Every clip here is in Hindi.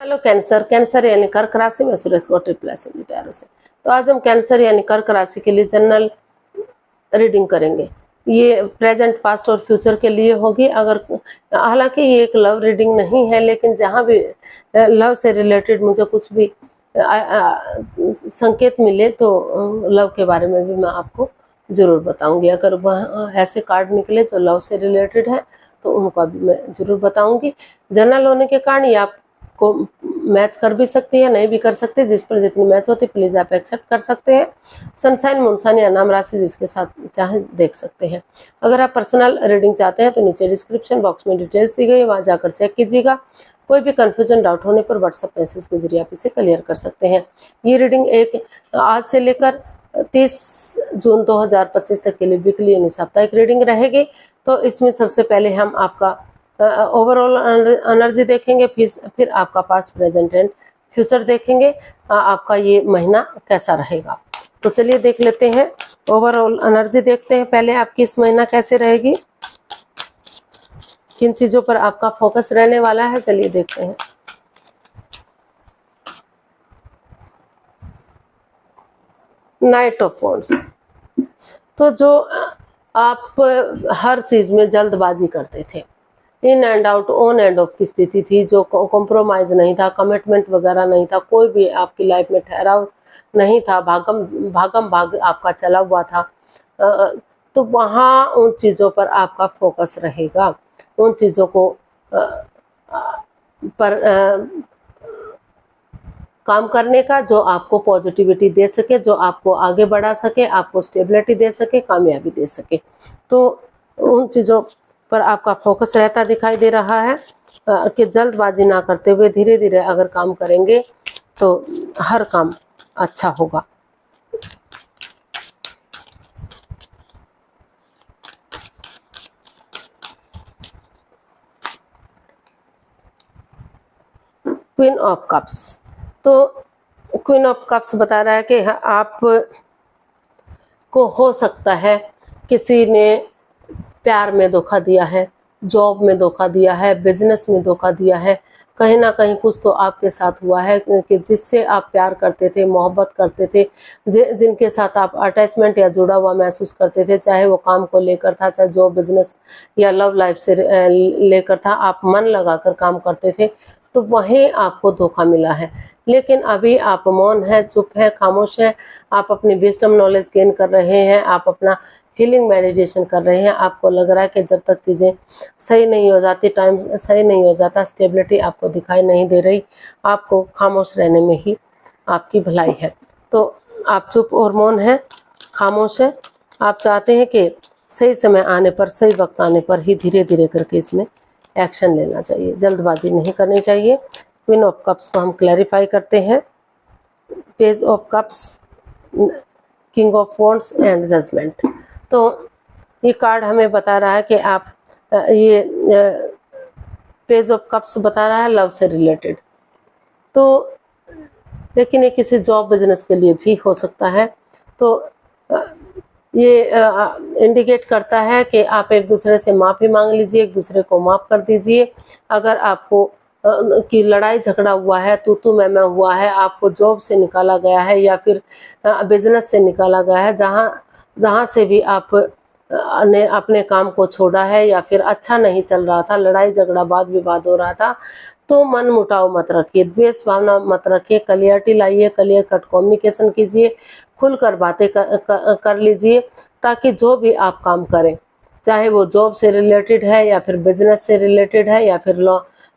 Hello cancer. कैंसर यानी कर्क राशि में सुरेश गौटी प्लस टैरो से। तो आज हम कैंसर यानी कर्क राशि के लिए जनरल रीडिंग करेंगे। ये प्रेजेंट, पास्ट और फ्यूचर के लिए होगी। अगर हालांकि ये एक लव रीडिंग नहीं है, लेकिन जहाँ भी लव से रिलेटेड मुझे कुछ भी संकेत मिले तो लव के बारे में भी मैं आपको जरूर बताऊंगी। अगर वह ऐसे कार्ड निकले जो लव से रिलेटेड है तो उनका भी मैं जरूर बताऊंगी। जनरल होने के कारण ये आपको मैच कर भी सकती है, नहीं भी कर सकते। जिस पर जितनी मैच होती प्लीज आप एक्सेप्ट कर सकते हैं। सनसाइन, मूनसाइन या नाम राशि जिसके साथ चाहे देख सकते हैं। अगर आप पर्सनल रीडिंग चाहते हैं तो नीचे डिस्क्रिप्शन बॉक्स में डिटेल्स दी गई है, वहां जाकर चेक कीजिएगा। कोई भी कंफ्यूजन, डाउट होने पर व्हाट्सएप मैसेज के जरिए आप इसे क्लियर कर सकते हैं। ये रीडिंग आज से लेकर 30 जून 2025 तक के लिए वीकली यानी साप्ताहिक रीडिंग रहेगी। तो इसमें सबसे पहले हम आपका ओवरऑल एनर्जी देखेंगे, फिर आपका पास्ट, प्रेजेंट एंड फ्यूचर देखेंगे। आपका ये महीना कैसा रहेगा। तो चलिए देख लेते हैं। ओवरऑल एनर्जी देखते हैं पहले आपकी इस महीना कैसे रहेगी, किन चीजों पर आपका फोकस रहने वाला है। चलिए देखते हैं। Night of wands. तो जो आप हर चीज में जल्दबाजी करते थे, in and out, on end of की स्थिति थी, जो कॉम्प्रोमाइज नहीं था, कमिटमेंट वगैरह नहीं था, कोई भी आपकी लाइफ में ठहराव नहीं था, भागम भाग आपका चला हुआ था, तो वहाँ उन चीज़ों पर आपका फोकस रहेगा। उन चीज़ों को पर काम करने का जो आपको पॉजिटिविटी दे सके, जो आपको आगे बढ़ा सके, आपको स्टेबिलिटी दे सके, कामयाबी दे सके। तो उन चीज़ों पर आपका फोकस रहता दिखाई दे रहा है कि जल्दबाजी ना करते हुए धीरे धीरे अगर काम करेंगे तो हर काम अच्छा होगा। Queen of cups. तो क्वीन ऑफ कप्स बता रहा है कि आप को हो सकता है किसी ने प्यार में धोखा दिया है, जॉब में धोखा दिया है, बिजनेस में धोखा दिया है। कहीं ना कहीं कुछ तो आपके साथ हुआ है कि जिससे आप प्यार करते थे, मोहब्बत करते थे, जिनके साथ आप अटैचमेंट या जुड़ा हुआ महसूस करते थे, चाहे वो काम को लेकर था, चाहे जॉब, बिजनेस या लव लाइफ से लेकर था, आप मन लगाकर काम करते थे, तो वहीं आपको धोखा मिला है। लेकिन अभी आप मौन है, चुप है, खामोश है। आप अपनी विजडम नॉलेज गेन कर रहे हैं, आप अपना हीलिंग मेडिटेशन कर रहे हैं। आपको लग रहा है कि जब तक चीज़ें सही नहीं हो जाती, टाइम सही नहीं हो जाता, स्टेबिलिटी आपको दिखाई नहीं दे रही, आपको खामोश रहने में ही आपकी भलाई है। तो आप चुप और मौन है, खामोश है। आप चाहते हैं कि सही समय आने पर, सही वक्त आने पर ही धीरे धीरे करके इसमें एक्शन लेना चाहिए, जल्दबाजी नहीं करनी चाहिए। क्वीन ऑफ कप्स को हम क्लैरिफाई करते हैं। Page of cups, king of wands and judgment. तो ये कार्ड हमें बता रहा है कि आप ये पेज ऑफ कप्स बता रहा है लव से रिलेटेड, तो लेकिन ये किसी जॉब, बिजनेस के लिए भी हो सकता है। तो ये इंडिकेट करता है कि आप एक दूसरे से माफ़ी मांग लीजिए, एक दूसरे को माफ़ कर दीजिए। अगर आपको की लड़ाई झगड़ा हुआ है, तू मैं हुआ है, आपको जॉब से निकाला गया है या फिर बिजनेस से निकाला गया है, जहाँ से भी आप ने अपने काम को छोड़ा है या फिर अच्छा नहीं चल रहा था, लड़ाई झगड़ा, वाद विवाद हो रहा था, तो मन मुटाव मत रखिए, द्वेष भावना मत रखिए, क्लियरिटी लाइए, क्लियर कट कम्युनिकेशन कीजिए, खुलकर बातें कर लीजिए, ताकि जो भी आप काम करें, चाहे वो जॉब से रिलेटेड है या फिर बिजनेस से रिलेटेड है या फिर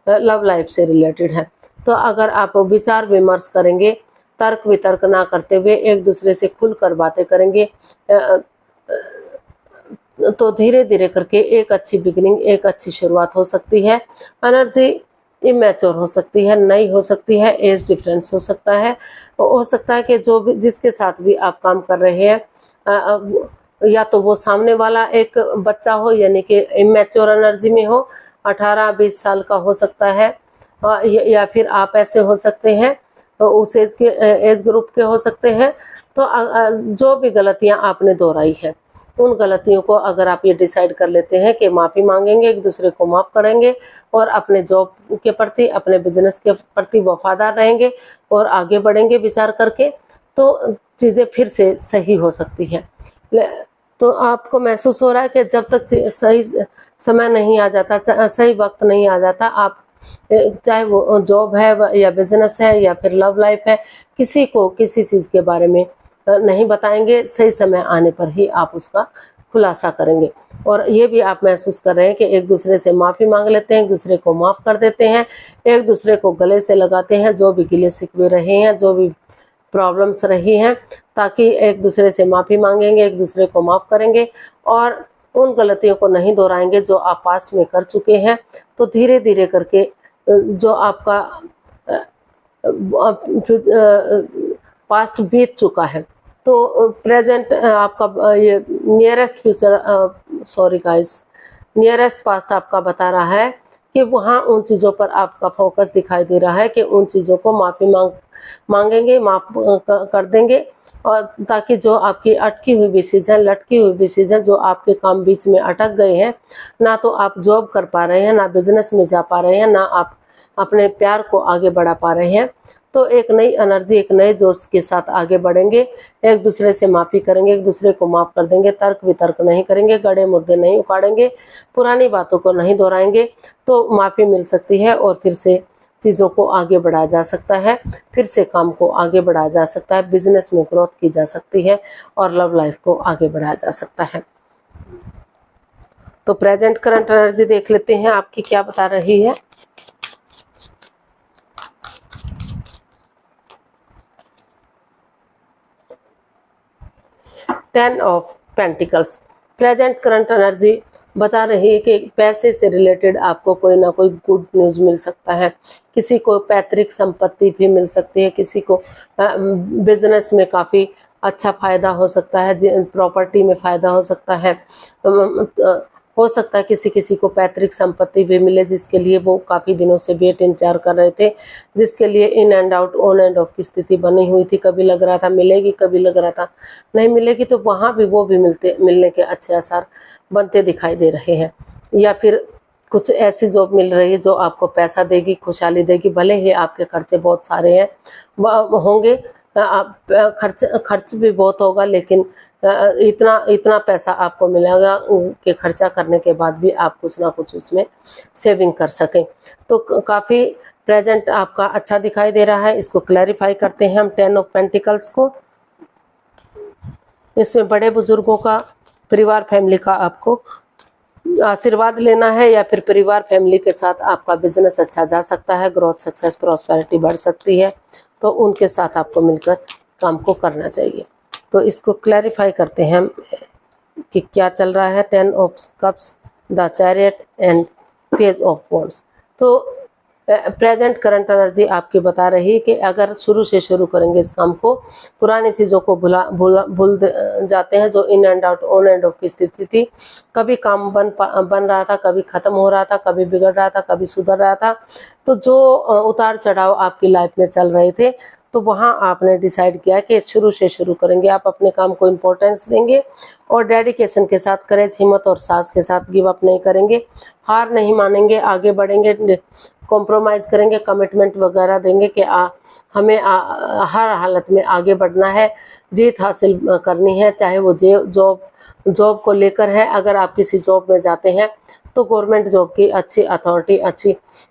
लव लाइफ से रिलेटेड है, तो अगर आप विचार विमर्श करेंगे, तर्क वितर्क ना करते हुए एक दूसरे से खुलकर बातें करेंगे, तो धीरे धीरे करके एक अच्छी बिगिनिंग, एक अच्छी शुरुआत हो सकती है। एनर्जी इमेच्योर हो सकती है, नई हो सकती है, एज डिफरेंस हो सकता है कि जो भी जिसके साथ भी आप काम कर रहे हैं, या तो वो सामने वाला एक बच्चा हो यानी कि इमेच्योर एनर्जी में हो, 18-20 साल का हो सकता है, या फिर आप ऐसे हो सकते हैं, उस एज ग्रुप के हो सकते हैं। तो जो भी गलतियां आपने दोहराई है उन गलतियों को अगर आप ये डिसाइड कर लेते हैं कि माफ़ी मांगेंगे, एक दूसरे को माफ़ करेंगे और अपने जॉब के प्रति, अपने बिजनेस के प्रति वफादार रहेंगे और आगे बढ़ेंगे विचार करके, तो चीज़ें फिर से सही हो सकती हैं। तो आपको महसूस हो रहा है कि जब तक सही समय नहीं आ जाता, सही वक्त नहीं आ जाता, आप चाहे वो जॉब है या बिजनेस है या फिर लव लाइफ है, किसी को किसी चीज़ के बारे में नहीं बताएंगे। सही समय आने पर ही आप उसका खुलासा करेंगे। और ये भी आप महसूस कर रहे हैं कि एक दूसरे से माफ़ी मांग लेते हैं, एक दूसरे को माफ़ कर देते हैं, एक दूसरे को गले से लगाते हैं, जो भी गिले शिकवे रहे हैं, जो भी प्रॉब्लम्स रही हैं, ताकि एक दूसरे से माफ़ी मांगेंगे, एक दूसरे को माफ़ करेंगे और उन गलतियों को नहीं दोहराएंगे जो आप पास्ट में कर चुके हैं। तो धीरे धीरे करके जो आपका पास्ट बीत चुका है, तो प्रेजेंट आपका ये nearest future, sorry guys, nearest past आपका बता रहा है कि वहाँ उन चीज़ों पर आपका फोकस दिखाई दे रहा है कि उन चीज़ों को माफ़ी मांगेंगे, माफ़ कर देंगे, और ताकि जो आपकी अटकी हुई विशेष है, लटकी हुई विशेष है, जो आपके काम बीच में अटक गए हैं, ना तो आप जॉब कर पा रहे हैं, ना बिजनेस में जा पा रहे हैं, ना आप अपने प्यार को आगे बढ़ा पा रहे हैं, तो एक नई एनर्जी, एक नए जोश के साथ आगे बढ़ेंगे, एक दूसरे से माफ़ी करेंगे, एक दूसरे को माफ़ कर देंगे, तर्क वितर्क नहीं करेंगे, गड़े मुर्दे नहीं उखाड़ेंगे, पुरानी बातों को नहीं दोहराएंगे, तो माफ़ी मिल सकती है और फिर से चीज़ों को आगे बढ़ाया जा सकता है, फिर से काम को आगे बढ़ाया जा सकता है, बिजनेस में ग्रोथ की जा सकती है और लव लाइफ को आगे बढ़ाया जा सकता है। तो प्रेजेंट करंट एनर्जी देख लेते हैं आपकी क्या बता रही है। Ten of pentacles, present current energy बता रही है कि पैसे से रिलेटेड आपको कोई ना कोई गुड न्यूज़ मिल सकता है, किसी को पैतृक संपत्ति भी मिल सकती है, किसी को बिजनेस में काफ़ी अच्छा फ़ायदा हो सकता है, प्रॉपर्टी में फ़ायदा हो सकता है, हो सकता है किसी को पैतृक संपत्ति भी मिले जिसके लिए वो काफ़ी दिनों से वेट इंतजार कर रहे थे, जिसके लिए in and out, on end of की स्थिति बनी हुई थी। कभी लग रहा था मिलेगी, कभी लग रहा था नहीं मिलेगी, तो वहाँ भी वो भी मिलने के अच्छे आसार बनते दिखाई दे रहे हैं। या फिर कुछ ऐसी जॉब मिल रही है जो आपको पैसा देगी, खुशहाली देगी, भले ही आपके खर्चे बहुत सारे हैं होंगे, खर्च भी बहुत होगा, लेकिन इतना पैसा आपको मिलेगा कि खर्चा करने के बाद भी आप कुछ ना कुछ उसमें सेविंग कर सकें। तो काफ़ी प्रेजेंट आपका अच्छा दिखाई दे रहा है। इसको क्लैरिफाई करते हैं हम टेन ऑफ पेंटिकल्स को। इसमें बड़े बुजुर्गों का, परिवार, फैमिली का आपको आशीर्वाद लेना है, या फिर परिवार फैमिली के साथ आपका बिजनेस अच्छा जा सकता है, ग्रोथ, सक्सेस, प्रॉस्पेरिटी बढ़ सकती है, तो उनके साथ आपको मिलकर काम को करना चाहिए। तो इसको क्लैरिफाई करते हैं कि क्या चल रहा है। Ten of cups, the chariot and page of wands. तो प्रेजेंट करंट एनर्जी आपकी बता रही है कि अगर शुरू से शुरू करेंगे इस काम को, पुरानी चीज़ों को भूल जाते हैं, जो in and out, on end of की स्थिति थी। कभी काम बन रहा था, कभी ख़त्म हो रहा था, कभी बिगड़ रहा था, कभी सुधर रहा था। तो जो उतार चढ़ाव आपकी लाइफ में चल रहे थे, तो वहाँ आपने डिसाइड किया कि शुरू से शुरू करेंगे, आप अपने काम को इम्पोर्टेंस देंगे और डेडिकेशन के साथ, करेज, हिम्मत और साहस के साथ गिव अप नहीं करेंगे, हार नहीं मानेंगे, आगे बढ़ेंगे, कॉम्प्रोमाइज़ करेंगे, कमिटमेंट वगैरह देंगे कि हमें हर हालत में आगे बढ़ना है, जीत हासिल करनी है, चाहे वो जॉब को लेकर है। अगर आप किसी जॉब में जाते हैं तो गवर्नमेंट जॉब की अच्छी अथॉरिटी,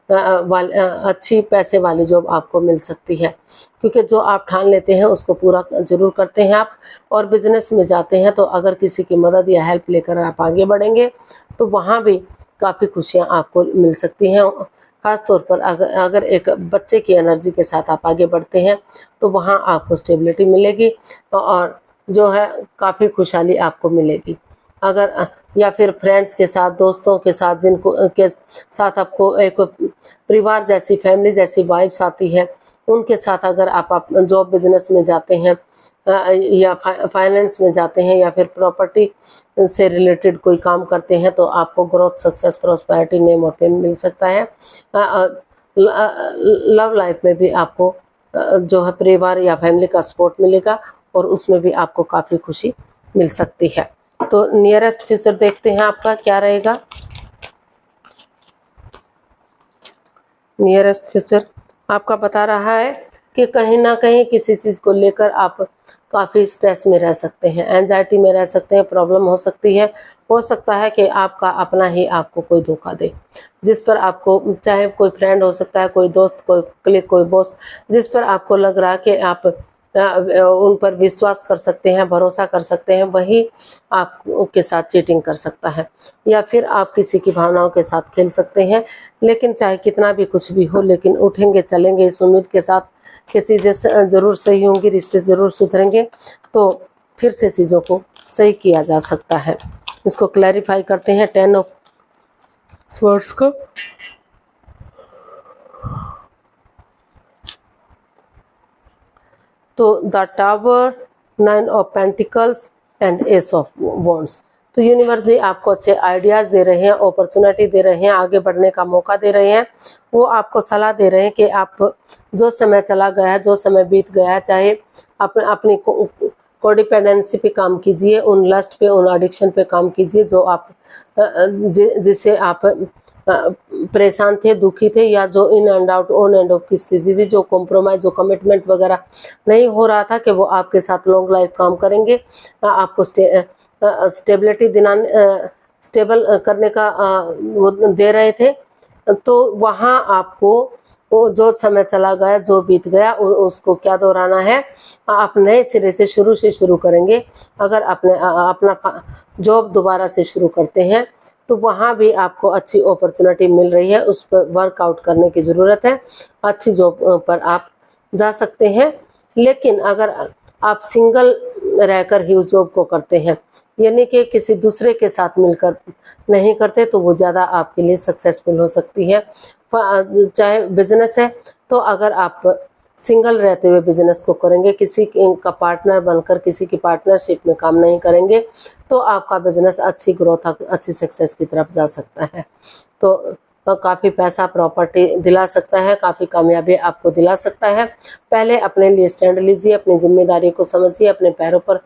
अच्छी पैसे वाली जॉब आपको मिल सकती है, क्योंकि जो आप ठान लेते हैं उसको पूरा जरूर करते हैं आप। और बिजनेस में जाते हैं तो अगर किसी की मदद या हेल्प लेकर आप आगे बढ़ेंगे तो वहाँ भी काफ़ी खुशियाँ आपको मिल सकती हैं। ख़ास तौर पर अगर एक बच्चे की एनर्जी के साथ आप आगे बढ़ते हैं तो वहाँ आपको स्टेबिलिटी मिलेगी और जो है काफ़ी खुशहाली आपको मिलेगी। अगर या फिर फ्रेंड्स के साथ, दोस्तों के साथ, जिनको के साथ आपको एक परिवार जैसी, फैमिली जैसी वाइब्स आती है, उनके साथ अगर आप जॉब बिजनेस में जाते हैं या फाइनेंस में जाते हैं या फिर प्रॉपर्टी से रिलेटेड कोई काम करते हैं, तो आपको ग्रोथ, सक्सेस, प्रॉस्पेरिटी, नेम और फेम मिल सकता है। लव लाइफ में भी आपको जो है परिवार या फैमिली का सपोर्ट मिलेगा और उसमें भी आपको काफ़ी खुशी मिल सकती है। तो नियरेस्ट फ्यूचर देखते हैं आपका क्या रहेगा। नियरेस्ट फ्यूचर आपका बता रहा है कि कहीं ना कहीं किसी चीज को लेकर आप काफी स्ट्रेस में रह सकते हैं, एंजाइटी में रह सकते हैं, प्रॉब्लम हो सकती है। हो सकता है कि आपका अपना ही आपको कोई धोखा दे, जिस पर आपको, चाहे कोई फ्रेंड हो सकता है, कोई दोस्त, कोई क्लिक, कोई बॉस, जिस पर आपको लग रहा है कि आप उन पर विश्वास कर सकते हैं, भरोसा कर सकते हैं, वही आपके साथ चीटिंग कर सकता है, या फिर आप किसी की भावनाओं के साथ खेल सकते हैं। लेकिन चाहे कितना भी कुछ भी हो, लेकिन उठेंगे चलेंगे इस उम्मीद के साथ कि चीज़ें ज़रूर सही होंगी, रिश्ते ज़रूर सुधरेंगे, तो फिर से चीज़ों को सही किया जा सकता है। इसको क्लैरिफाई करते हैं 10 ऑफ स्वॉर्ड्स को। तो the tower, 9 of pentacles and S of wands. तो यूनिवर्स जी आपको अच्छे आइडियाज दे रहे हैं, अपॉर्चुनिटी दे रहे हैं, आगे बढ़ने का मौका दे रहे हैं। वो आपको सलाह दे रहे हैं कि आप जो समय चला गया है, जो समय बीत गया है, चाहे अपनी कोडिपेंडेंसी पे काम कीजिए, उन लस्ट पे, उन एडिक्शन पे काम कीजिए जो आप जिससे आप परेशान थे, दुखी थे, या जो in and out, on end of की स्थिति थी, जो कॉम्प्रोमाइज, जो कमिटमेंट वगैरह नहीं हो रहा था कि वो आपके साथ लॉन्ग लाइफ काम करेंगे, आपको स्टेबिलिटी दिलाने, स्टेबल करने का वो दे रहे थे। तो वहाँ आपको वो जो समय चला गया, जो बीत गया, उसको क्या दोहराना है, आप नए सिरे से शुरू करेंगे। अगर अपना जॉब दोबारा से शुरू करते हैं तो वहाँ भी आपको अच्छी अपॉर्चुनिटी मिल रही है, उस पर वर्कआउट करने की ज़रूरत है, अच्छी जॉब पर आप जा सकते हैं। लेकिन अगर आप सिंगल रहकर ही उस जॉब को करते हैं, यानी कि किसी दूसरे के साथ मिलकर नहीं करते, तो वो ज़्यादा आपके लिए सक्सेसफुल हो सकती है। चाहे बिजनेस है, तो अगर आप सिंगल रहते हुए बिजनेस को करेंगे, किसी का पार्टनर बनकर किसी की पार्टनरशिप में काम नहीं करेंगे, तो आपका बिजनेस अच्छी ग्रोथ, अच्छी सक्सेस की तरफ जा सकता है। तो काफ़ी पैसा, प्रॉपर्टी दिला सकता है, काफ़ी कामयाबी आपको दिला सकता है। पहले अपने लिए स्टैंड लीजिए, अपनी जिम्मेदारी को समझिए, अपने पैरों पर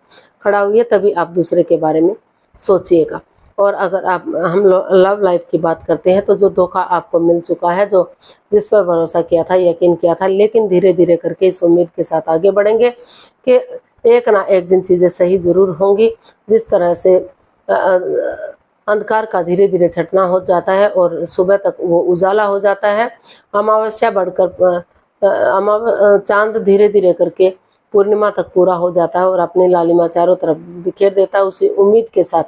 खड़ा हुई, तभी आप दूसरे के बारे में सोचिएगा। और अगर हम लव लाइफ की बात करते हैं, तो जो धोखा आपको मिल चुका है, जो जिस पर भरोसा किया था, यकीन किया था, लेकिन धीरे धीरे करके इस उम्मीद के साथ आगे बढ़ेंगे कि एक ना एक दिन चीज़ें सही ज़रूर होंगी। जिस तरह से अंधकार का धीरे धीरे छटना हो जाता है और सुबह तक वो उजाला हो जाता है, अमावस्या बढ़कर चांद धीरे धीरे करके पूर्णिमा तक पूरा हो जाता है और अपनी लालिमा चारों तरफ बिखेर देता है। उसी उम्मीद के साथ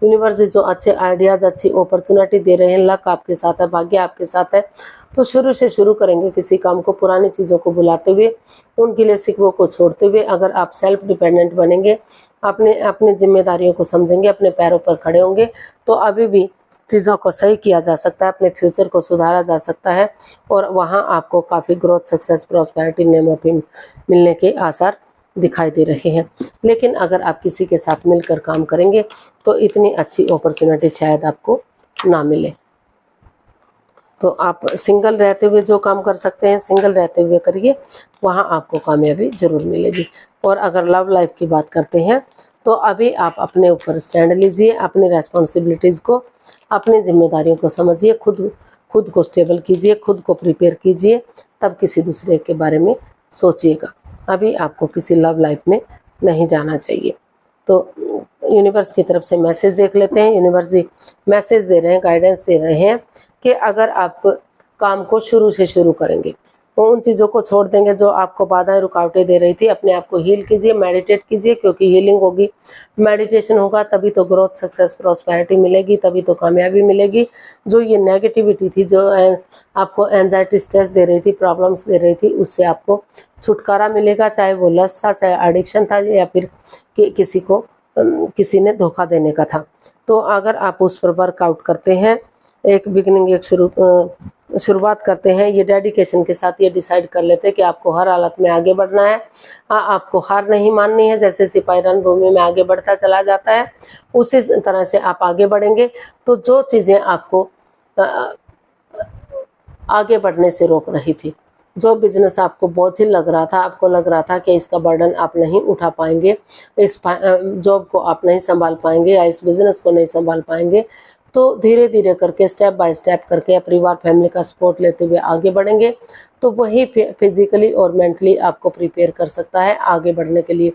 यूनिवर्स जो अच्छे आइडियाज़, अच्छी अपॉर्चुनिटी दे रहे हैं, लक आपके साथ है, भाग्य आपके साथ है, तो शुरू करेंगे किसी काम को, पुरानी चीज़ों को भुलाते हुए, उन गिले शिकवों को छोड़ते हुए। अगर आप सेल्फ डिपेंडेंट बनेंगे, अपने जिम्मेदारियों को समझेंगे, अपने पैरों पर खड़े होंगे, तो अभी भी चीज़ों को सही किया जा सकता है, अपने फ्यूचर को सुधारा जा सकता है, और वहाँ आपको काफ़ी growth, success, prosperity, name of him मिलने के आसार दिखाई दे रहे हैं। लेकिन अगर आप किसी के साथ मिलकर काम करेंगे तो इतनी अच्छी अपॉर्चुनिटी शायद आपको ना मिले। तो आप सिंगल रहते हुए जो काम कर सकते हैं, सिंगल रहते हुए करिए, वहाँ आपको कामयाबी जरूर मिलेगी। और अगर लव लाइफ की बात करते हैं, तो अभी आप अपने ऊपर स्टैंड लीजिए, अपनी रेस्पॉन्सिबिलिटीज़ को, अपनी जिम्मेदारियों को समझिए, खुद को स्टेबल कीजिए, खुद को प्रिपेयर कीजिए, तब किसी दूसरे के बारे में सोचिएगा। अभी आपको किसी लव लाइफ में नहीं जाना चाहिए। तो यूनिवर्स की तरफ से मैसेज देख लेते हैं। यूनिवर्स जी मैसेज दे रहे हैं, गाइडेंस दे रहे हैं कि अगर आप काम को शुरू करेंगे, तो उन चीज़ों को छोड़ देंगे जो आपको बाधाएं, रुकावटें दे रही थी, अपने आप को हील कीजिए, मेडिटेट कीजिए, क्योंकि हीलिंग होगी, मेडिटेशन होगा, तभी तो ग्रोथ, सक्सेस, प्रॉस्पेरिटी मिलेगी, तभी तो कामयाबी मिलेगी। जो ये नेगेटिविटी थी, जो आपको एंजाइटी, स्ट्रेस दे रही थी, प्रॉब्लम्स दे रही थी, उससे आपको छुटकारा मिलेगा, चाहे वो लस्ट था, चाहे एडिक्शन था, या फिर किसी ने धोखा देने का था। तो अगर आप उस पर वर्कआउट करते हैं, एक बिगिनिंग, एक शुरुआत करते हैं, ये डेडिकेशन के साथ ये डिसाइड कर लेते हैं कि आपको हर हालत में आगे बढ़ना है, आपको हार नहीं माननी है। जैसे सिपाही रणभूमि में आगे बढ़ता चला जाता है, उसी तरह से आप आगे बढ़ेंगे। तो जो चीज़ें आपको आगे बढ़ने से रोक रही थी, जो बिजनेस आपको बोझिल लग रहा था, आपको लग रहा था कि इसका बर्डन आप नहीं उठा पाएंगे, इस जॉब को आप नहीं संभाल पाएंगे या इस बिजनेस को नहीं संभाल पाएंगे, तो धीरे धीरे करके स्टेप बाय स्टेप करके परिवार फैमिली का सपोर्ट लेते हुए आगे बढ़ेंगे, तो वही फिजिकली और मेंटली आपको प्रिपेयर कर सकता है, आगे बढ़ने के लिए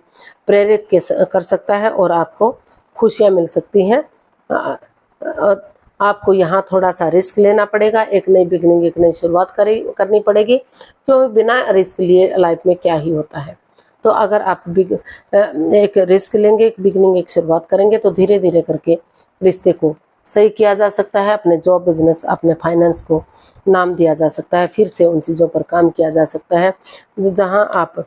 प्रेरित कर सकता है और आपको खुशियाँ मिल सकती हैं। आपको यहाँ थोड़ा सा रिस्क लेना पड़ेगा, एक नई बिगनिंग, एक नई शुरुआत करनी पड़ेगी, क्योंकि बिना रिस्क लिए लाइफ में क्या ही होता है। तो अगर आप एक रिस्क लेंगे, एक बिगनिंग, एक शुरुआत करेंगे, तो धीरे धीरे करके रिश्ते को सही किया जा सकता है, अपने जॉब, बिजनेस, अपने फाइनेंस को नाम दिया जा सकता है, फिर से उन चीज़ों पर काम किया जा सकता है जहाँ आप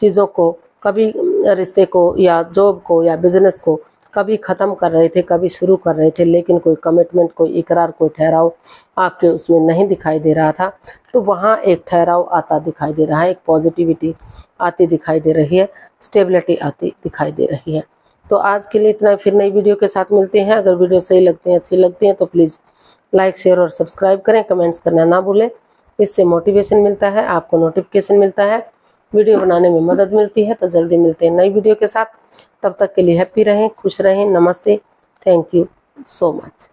चीज़ों को कभी, रिश्ते को या जॉब को या बिजनेस को कभी ख़त्म कर रहे थे, कभी शुरू कर रहे थे, लेकिन कोई कमिटमेंट, कोई इकरार, कोई ठहराव आपके उसमें नहीं दिखाई दे रहा था, तो वहाँ एक ठहराव आता दिखाई दे रहा है, एक पॉजिटिविटी आती दिखाई दे रही है, स्टेबिलिटी आती दिखाई दे रही है। तो आज के लिए इतना, फिर नई वीडियो के साथ मिलते हैं। अगर वीडियो सही लगती है, अच्छी लगती है, तो प्लीज़ लाइक, शेयर और सब्सक्राइब करें, कमेंट्स करना ना भूलें। इससे मोटिवेशन मिलता है, आपको नोटिफिकेशन मिलता है, वीडियो बनाने में मदद मिलती है। तो जल्दी मिलते हैं नई वीडियो के साथ, तब तक के लिए हैप्पी रहें, खुश रहें। नमस्ते, थैंक यू सो मच।